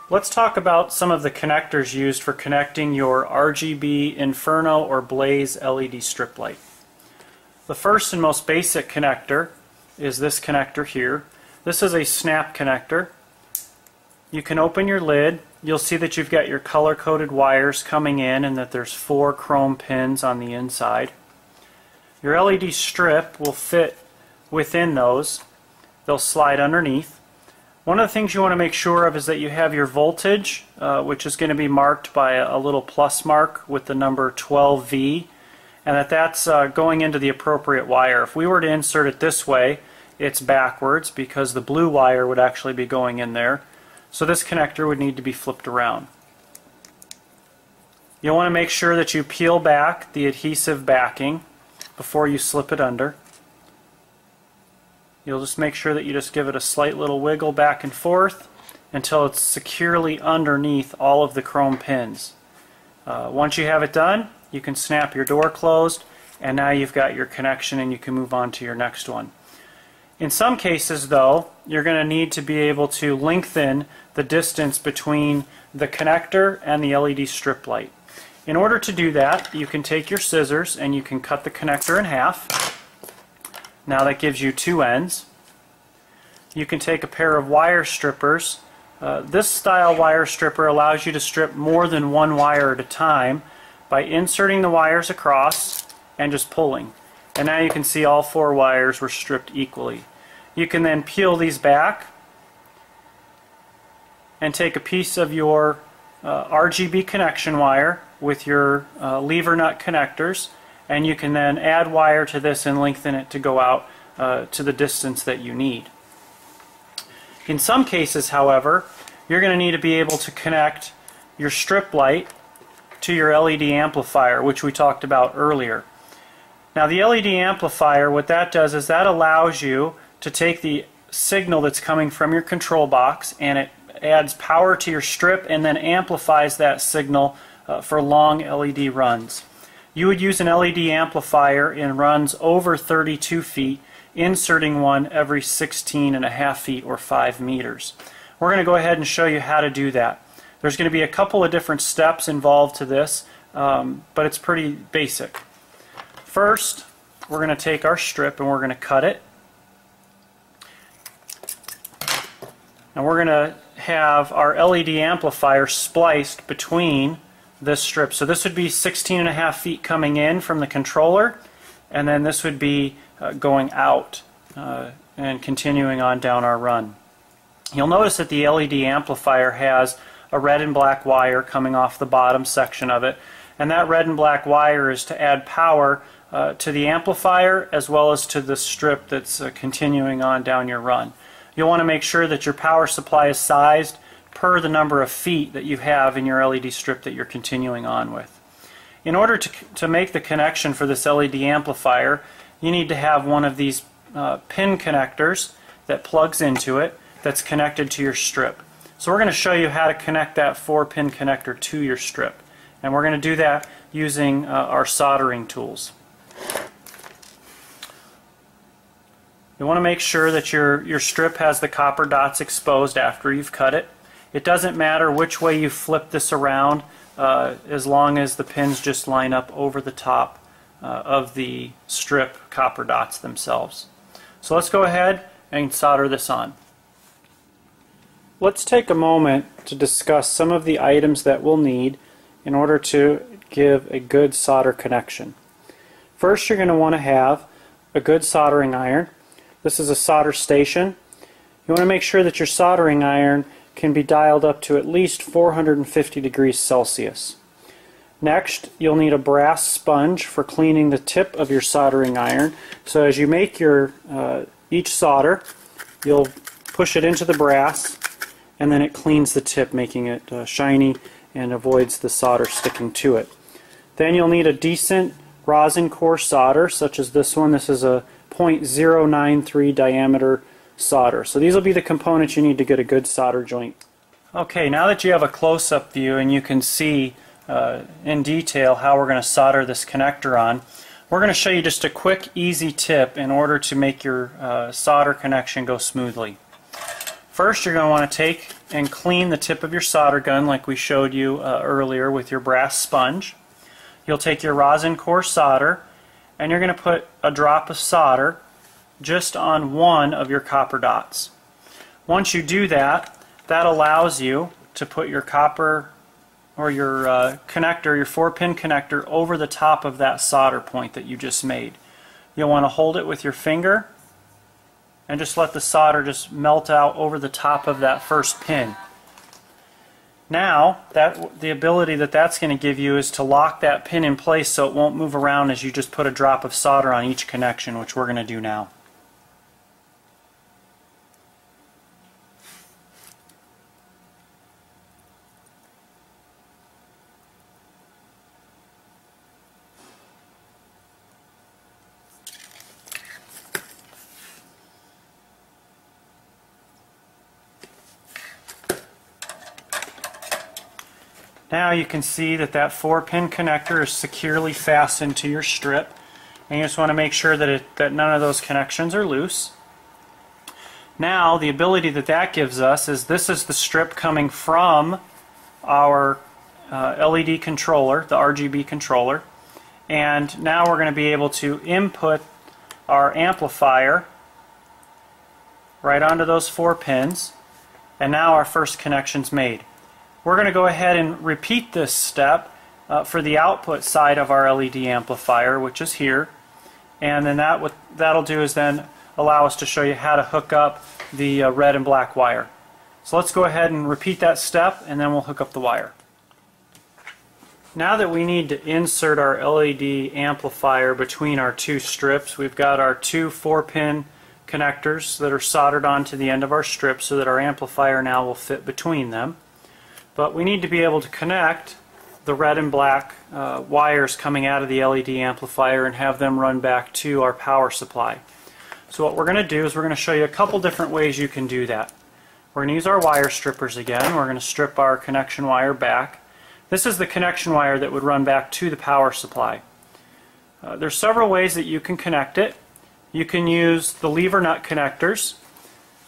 Let's talk about some of the connectors used for connecting your RGB Inferno or Blaze LED strip light. The first and most basic connector is this connector here. This is a snap connector. You can open your lid. You'll see that you've got your color-coded wires coming in and that there's 4 chrome pins on the inside. Your LED strip will fit within those. They'll slide underneath. One of the things you want to make sure of is that you have your voltage, which is going to be marked by a little plus mark with the number 12V, and that's going into the appropriate wire. If we were to insert it this way, it's backwards because the blue wire would actually be going in there. So this connector would need to be flipped around. You'll want to make sure that you peel back the adhesive backing before you slip it under. You'll just make sure that you just give it a slight little wiggle back and forth until it's securely underneath all of the chrome pins. Once you have it done, you can snap your door closed, and now you've got your connection and you can move on to your next one. In some cases though, you're going to need to be able to lengthen the distance between the connector and the LED strip light. In order to do that, you can take your scissors and you can cut the connector in half. Now that gives you 2 ends. You can take a pair of wire strippers. This style wire stripper allows you to strip more than 1 wire at a time by inserting the wires across and just pulling. And now you can see all 4 wires were stripped equally. You can then peel these back and take a piece of your RGB connection wire with your lever nut connectors, and you can then add wire to this and lengthen it to go out to the distance that you need. In some cases, however, you're going to need to be able to connect your strip light to your LED amplifier, which we talked about earlier. Now the LED amplifier, what that does is that allows you to take the signal that's coming from your control box and it adds power to your strip and then amplifies that signal for long LED runs. You would use an LED amplifier in runs over 32 feet, inserting one every 16.5 feet or 5 meters. We're going to go ahead and show you how to do that. There's going to be a couple of different steps involved to this, but it's pretty basic. First, we're going to take our strip and we're going to cut it. And we're going to have our LED amplifier spliced between this strip. So this would be 16.5 feet coming in from the controller, and then this would be going out and continuing on down our run. You'll notice that the LED amplifier has a red and black wire coming off the bottom section of it, and that red and black wire is to add power to the amplifier as well as to the strip that's continuing on down your run. You'll want to make sure that your power supply is sized per the number of feet that you have in your LED strip that you're continuing on with. In order to make the connection for this LED amplifier, you need to have one of these pin connectors that plugs into it that's connected to your strip. So we're going to show you how to connect that 4-pin connector to your strip. And we're going to do that using our soldering tools. You want to make sure that your strip has the copper dots exposed after you've cut it. It doesn't matter which way you flip this around as long as the pins just line up over the top of the strip copper dots themselves. So let's go ahead and solder this on. Let's take a moment to discuss some of the items that we'll need in order to give a good solder connection. First, you're going to want to have a good soldering iron. This is a solder station. You want to make sure that your soldering iron can be dialed up to at least 450 degrees Celsius. Next, you'll need a brass sponge for cleaning the tip of your soldering iron. So as you make your each solder, you'll push it into the brass and then it cleans the tip, making it shiny and avoids the solder sticking to it. Then you'll need a decent rosin core solder, such as this one. This is a 0.093 diameter solder. So these will be the components you need to get a good solder joint. Okay, now that you have a close-up view and you can see in detail how we're going to solder this connector on, we're going to show you just a quick, easy tip in order to make your solder connection go smoothly. First, you're going to want to take and clean the tip of your solder gun like we showed you earlier with your brass sponge. You'll take your rosin core solder and you're going to put a drop of solder just on one of your copper dots. Once you do that, that allows you to put your copper or your connector, your 4-pin connector, over the top of that solder point that you just made. You'll want to hold it with your finger and just let the solder just melt out over the top of that first pin. Now, the ability that that's going to give you is to lock that pin in place so it won't move around as you just put a drop of solder on each connection, which we're going to do now. Now you can see that that 4-pin connector is securely fastened to your strip, and you just want to make sure that none of those connections are loose. Now the ability that that gives us is this is the strip coming from our LED controller, the RGB controller, and now we're going to be able to input our amplifier right onto those 4 pins, and now our first connection's made. We're going to go ahead and repeat this step for the output side of our LED amplifier, which is here, and then that'll do is then allow us to show you how to hook up the red and black wire. So let's go ahead and repeat that step and then we'll hook up the wire. Now that we need to insert our LED amplifier between our 2 strips, we've got our 2 4-pin connectors that are soldered onto the end of our strip so that our amplifier now will fit between them. But we need to be able to connect the red and black wires coming out of the LED amplifier and have them run back to our power supply. So what we're going to do is we're going to show you a couple different ways you can do that. We're going to use our wire strippers again. We're going to strip our connection wire back. This is the connection wire that would run back to the power supply. There's several ways that you can connect it. You can use the lever nut connectors,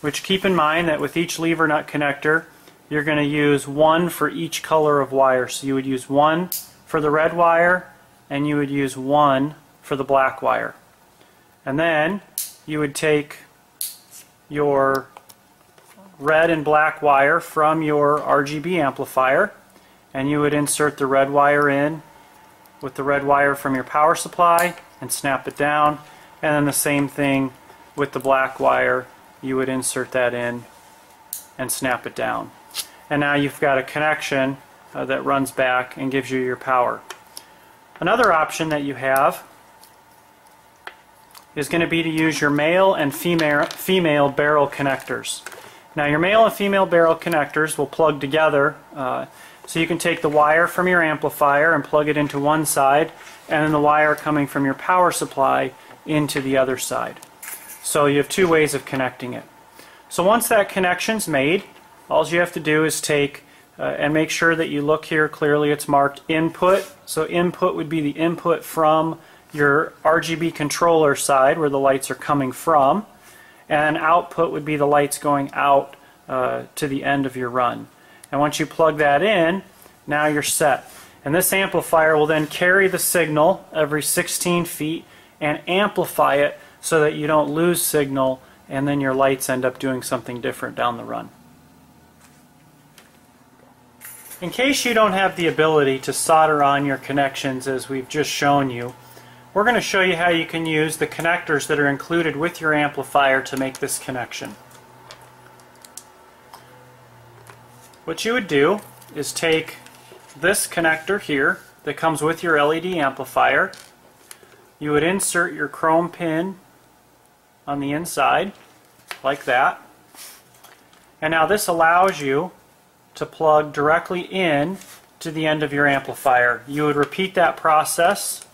which keep in mind that with each lever nut connector you're going to use one for each color of wire. So you would use one for the red wire and you would use one for the black wire. And then you would take your red and black wire from your RGB amplifier and you would insert the red wire in with the red wire from your power supply and snap it down, and then the same thing with the black wire. You would insert that in and snap it down. And now you've got a connection that runs back and gives you your power. Another option that you have is going to be to use your male and female barrel connectors. Now your male and female barrel connectors will plug together, so you can take the wire from your amplifier and plug it into one side, and then the wire coming from your power supply into the other side. So you have 2 ways of connecting it. So once that connection's made, all you have to do is take and make sure that you look here clearly. It's marked input. So input would be the input from your RGB controller side where the lights are coming from, and output would be the lights going out to the end of your run. And once you plug that in, now you're set. And this amplifier will then carry the signal every 16 feet and amplify it so that you don't lose signal and then your lights end up doing something different down the run. In case you don't have the ability to solder on your connections as we've just shown you, we're going to show you how you can use the connectors that are included with your amplifier to make this connection. What you would do is take this connector here that comes with your LED amplifier. You would insert your chrome pin on the inside like that, and now this allows you to plug directly in to the end of your amplifier. You would repeat that process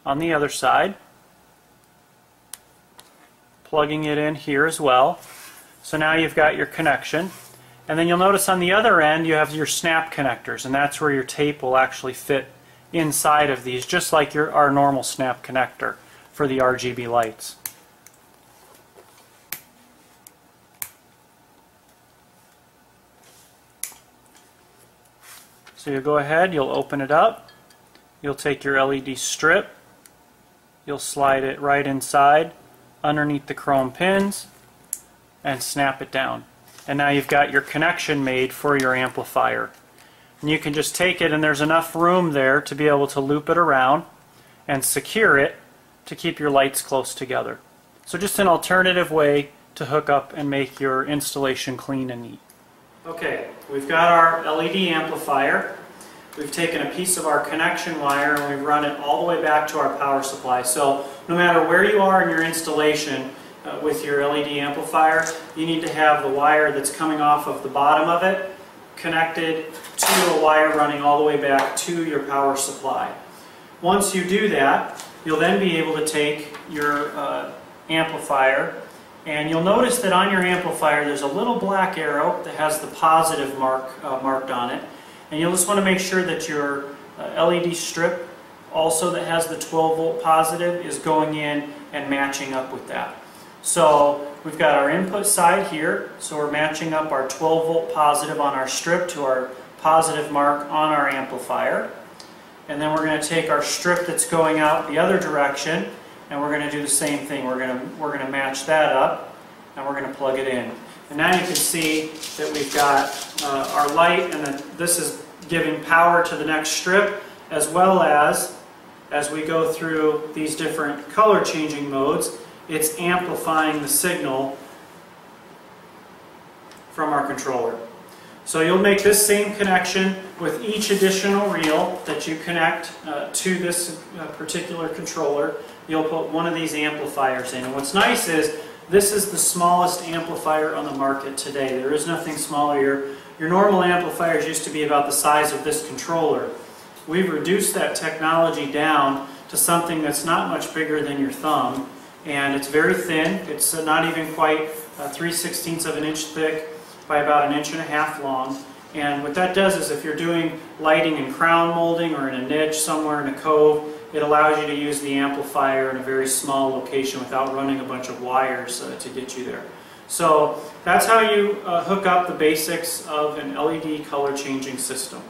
on the other side, plugging it in here as well. So now you've got your connection, and then you'll notice on the other end you have your snap connectors, and that's where your tape will actually fit inside of these, just like our normal snap connector for the RGB lights. So you'll go ahead, you'll open it up, you'll take your LED strip, you'll slide it right inside underneath the chrome pins and snap it down. And now you've got your connection made for your amplifier. And you can just take it, and there's enough room there to be able to loop it around and secure it to keep your lights close together. So just an alternative way to hook up and make your installation clean and neat. Okay, we've got our LED amplifier. We've taken a piece of our connection wire and we've run it all the way back to our power supply. So no matter where you are in your installation with your LED amplifier, you need to have the wire that's coming off of the bottom of it connected to a wire running all the way back to your power supply. Once you do that, you'll then be able to take your amplifier, and you'll notice that on your amplifier there's a little black arrow that has the positive marked on it, and you'll just want to make sure that your LED strip also that has the 12 volt positive is going in and matching up with that. So we've got our input side here, so we're matching up our 12 volt positive on our strip to our positive mark on our amplifier. And then we're going to take our strip that's going out the other direction, and we're going to do the same thing. We're going to match that up, and we're going to plug it in. And now you can see that we've got our light, and this is giving power to the next strip, as well as we go through these different color changing modes, it's amplifying the signal from our controller. So you'll make this same connection with each additional reel that you connect to this particular controller. You'll put one of these amplifiers in. And what's nice is this is the smallest amplifier on the market today. There is nothing smaller. Your normal amplifiers used to be about the size of this controller. We've reduced that technology down to something that's not much bigger than your thumb, and it's very thin. It's not even quite 3/16 of an inch thick by about 1.5 inches long. And what that does is if you're doing lighting and crown molding or in a niche somewhere in a cove, it allows you to use the amplifier in a very small location without running a bunch of wires to get you there. So that's how you hook up the basics of an LED color changing system.